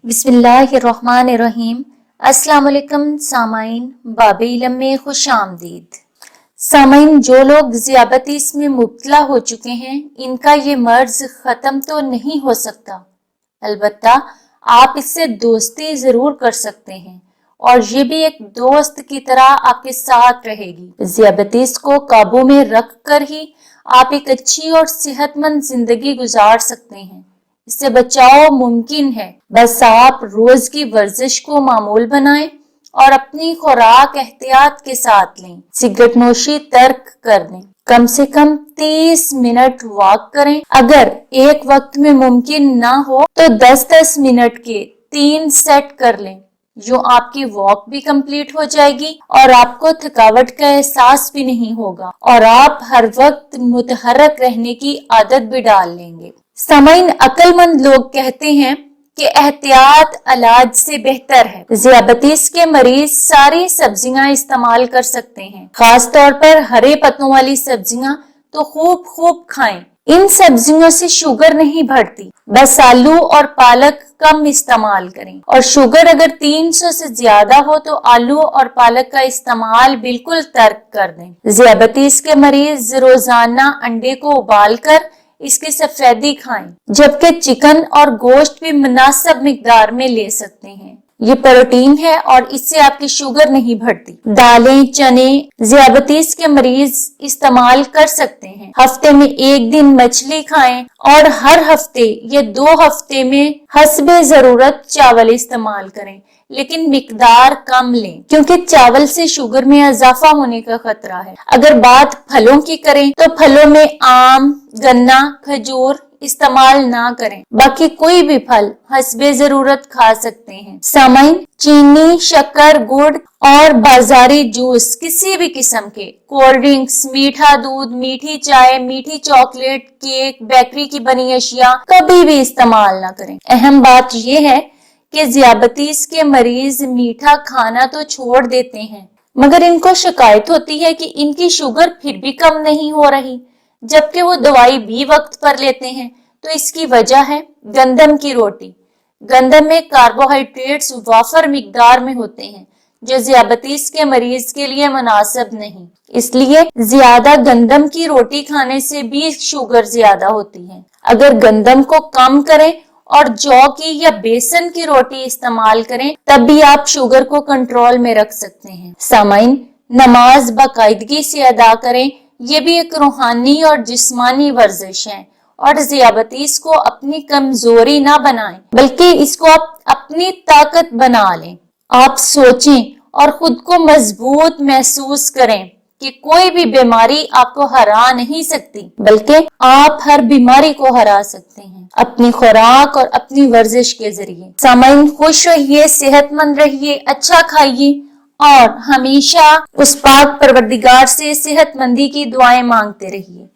بسم اللہ الرحمن الرحیم۔ السلام علیکم سامعین، باب علم میں خوش آمدید۔ سامعین، جو لوگ ذیابیطس میں مبتلا ہو چکے ہیں ان کا یہ مرض ختم تو نہیں ہو سکتا، البتہ آپ اس سے دوستی ضرور کر سکتے ہیں اور یہ بھی ایک دوست کی طرح آپ کے ساتھ رہے گی۔ ذیابیطس کو قابو میں رکھ کر ہی آپ ایک اچھی اور صحت مند زندگی گزار سکتے ہیں۔ اس سے بچاؤ ممکن ہے، بس آپ روز کی ورزش کو معمول بنائیں اور اپنی خوراک احتیاط کے ساتھ لیں۔ سگریٹ نوشی ترک کر دیں، کم سے کم 30 منٹ واک کریں۔ اگر ایک وقت میں ممکن نہ ہو تو 10-10 منٹ کے 3 سیٹ کر لیں، جو آپ کی واک بھی کمپلیٹ ہو جائے گی اور آپ کو تھکاوٹ کا احساس بھی نہیں ہوگا اور آپ ہر وقت متحرک رہنے کی عادت بھی ڈال لیں گے۔ سامعین، عقل مند لوگ کہتے ہیں کہ احتیاط علاج سے بہتر ہے۔ ذیابیطس کے مریض ساری سبزیاں استعمال کر سکتے ہیں، خاص طور پر ہرے پتوں والی سبزیاں تو خوب کھائیں۔ ان سبزیوں سے شوگر نہیں بڑھتی، بس آلو اور پالک کم استعمال کریں، اور شوگر اگر 300 سے زیادہ ہو تو آلو اور پالک کا استعمال بالکل ترک کر دیں۔ ذیابیطس کے مریض روزانہ انڈے کو ابال کر اس کی سفیدی کھائیں، جبکہ چکن اور گوشت بھی مناسب مقدار میں لے سکتے ہیں۔ یہ پروٹین ہے اور اس سے آپ کی شوگر نہیں بڑھتی۔ دالیں، چنے ذیابیطس کے مریض استعمال کر سکتے ہیں۔ ہفتے میں 1 دن مچھلی کھائیں اور ہر ہفتے یا 2 ہفتے میں حسب ضرورت چاول استعمال کریں، لیکن مقدار کم لیں کیونکہ چاول سے شوگر میں اضافہ ہونے کا خطرہ ہے۔ اگر بات پھلوں کی کریں تو پھلوں میں آم، گنا، کھجور استعمال نہ کریں، باقی کوئی بھی پھل حسب ضرورت کھا سکتے ہیں۔ سامعین، چینی، شکر، گڑ اور بازاری جوس کسی بھی قسم کے، کولڈ ڈرنکس، میٹھا دودھ، میٹھی چائے، میٹھی چاکلیٹ، کیک، بیکری کی بنی اشیاء کبھی بھی استعمال نہ کریں۔ اہم بات یہ ہے کہ ذیابیطس کے مریض میٹھا کھانا تو چھوڑ دیتے ہیں، مگر ان کو شکایت ہوتی ہے کہ ان کی شوگر پھر بھی کم نہیں ہو رہی، جبکہ وہ دوائی بھی وقت پر لیتے ہیں۔ تو اس کی وجہ ہے گندم کی روٹی۔ گندم میں کاربوہائیڈریٹس وافر مقدار میں ہوتے ہیں، جو ذیابیطس کے مریض کے لیے مناسب نہیں۔ اس لیے زیادہ گندم کی روٹی کھانے سے بھی شوگر زیادہ ہوتی ہے۔ اگر گندم کو کم کریں اور جو کی یا بیسن کی روٹی استعمال کریں، تب بھی آپ شوگر کو کنٹرول میں رکھ سکتے ہیں۔ سامعین، نماز باقاعدگی سے ادا کریں، یہ بھی ایک روحانی اور جسمانی ورزش ہے، اور ذیابیطس کو اپنی کمزوری نہ بنائیں بلکہ اس کو اپنی طاقت بنا لیں۔ آپ سوچیں اور خود کو مضبوط محسوس کریں کہ کوئی بھی بیماری آپ کو ہرا نہیں سکتی، بلکہ آپ ہر بیماری کو ہرا سکتے ہیں اپنی خوراک اور اپنی ورزش کے ذریعے۔ سامعین، خوش رہیے، صحت مند رہیے، اچھا کھائیے اور ہمیشہ اس پاک پروردگار سے صحت مندی کی دعائیں مانگتے رہیے۔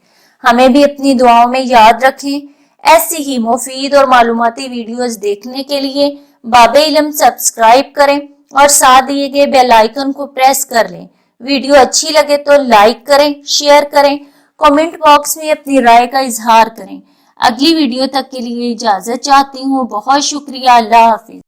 ہمیں بھی اپنی دعاؤں میں یاد رکھیں۔ ایسی ہی مفید اور معلوماتی ویڈیوز دیکھنے کے لیے باب علم سبسکرائب کریں اور ساتھ دیے گئے بیل آئیکن کو پریس کر لیں۔ ویڈیو اچھی لگے تو لائک کریں، شیئر کریں، کمنٹ باکس میں اپنی رائے کا اظہار کریں۔ اگلی ویڈیو تک کے لیے اجازت چاہتی ہوں۔ بہت شکریہ۔ اللہ حافظ۔